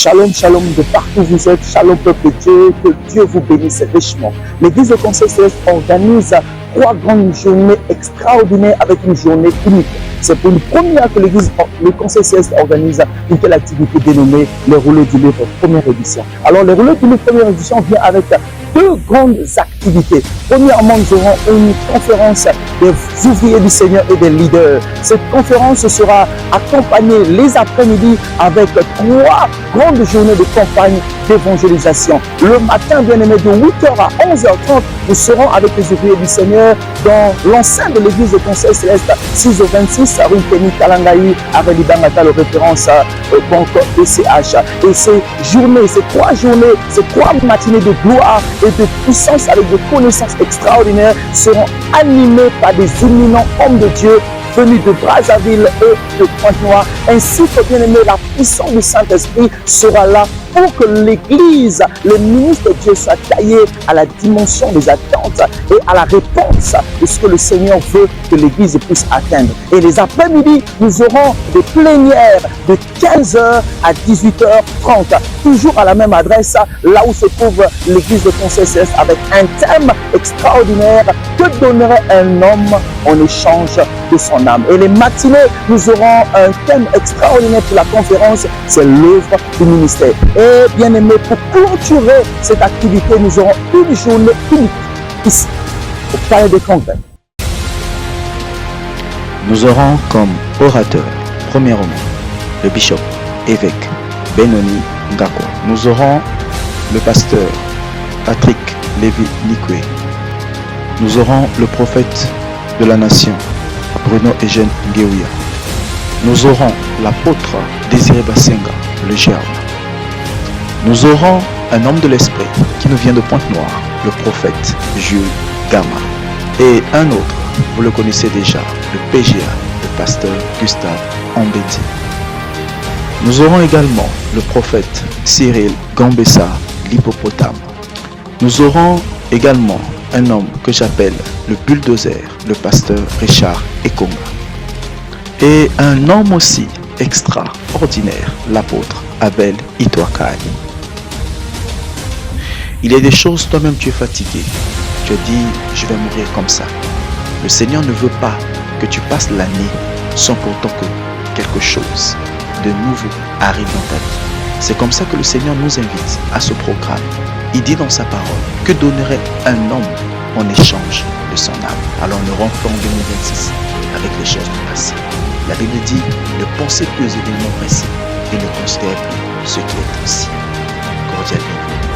Shalom, shalom de partout où vous êtes. Shalom peuple de Dieu. Que Dieu vous bénisse richement. L'église de Conseil Céleste organise 3 grandes journées extraordinaires avec une journée unique. C'est pour une première que l'église, le Conseil Céleste organise une telle activité dénommée les rouleaux du livre première édition. Alors les rouleaux du livre première édition vient avec 2 grandes activités. Premièrement, nous aurons une conférence des ouvriers du Seigneur et des leaders. Cette conférence sera accompagnée les après-midi avec 3 grandes journées de campagne d'évangélisation. Le matin, bien aimé, de 8h à 11h30, nous serons avec les ouvriers du Seigneur dans l'enceinte de l'église de Conseil Céleste 626 rue Kenny Kalangaï à Relibangata, le référence banque ECH. Et ces journées, ces 3 journées, ces 3 matinées de gloire et de puissance avec des connaissances extraordinaires seront animées par des éminents hommes de Dieu venus de Brazzaville et de Pointe-Noire, ainsi que bien aimé, la puissance du Saint-Esprit sera là pour que l'Église, le ministre de Dieu soit taillé à la dimension des attentes et à la réponse de ce que le Seigneur veut que l'Église puisse atteindre. Et les après-midi, nous aurons des plénières de 15h à 18h30, toujours à la même adresse, là où se trouve l'Église de Conseil Céleste, avec un thème extraordinaire: que donnerait un homme en échange de son âme. Et les matinées, nous aurons un thème extraordinaire pour la conférence, c'est l'œuvre du ministère. Et bien aimé, pour clôturer cette activité, nous aurons une journée unique ici, au Palais des Congrès. Nous aurons comme orateur, premièrement, le bishop, évêque Benoni Ngako. Nous aurons le pasteur Patrick Lévy Nikwe. Nous aurons le prophète de la nation, Bruno Eugène Ngewia. Nous aurons l'apôtre Désiré Basenga, le germe. Nous aurons un homme de l'esprit qui nous vient de Pointe-Noire, le prophète Jules Gama. Et un autre, vous le connaissez déjà, le PGA, le pasteur Gustave Ambedi. Nous aurons également le prophète Cyril Gambessa, l'hippopotame. Nous aurons également un homme que j'appelle le bulldozer, le pasteur Richard Ekonga. Et un homme aussi extraordinaire, l'apôtre Abel Itwakai. Il y a des choses, toi-même tu es fatigué. Tu as dit, je vais mourir comme ça. Le Seigneur ne veut pas que tu passes l'année sans pourtant que quelque chose de nouveau arrive dans ta vie. C'est comme ça que le Seigneur nous invite à ce programme. Il dit dans sa parole, que donnerait un homme en échange de son âme? Alors nous rentrons en 2026 avec les choses du passé. La Bible dit, ne pensez plus aux événements passés et ne considérez plus ce qui est ancien. Cordialement.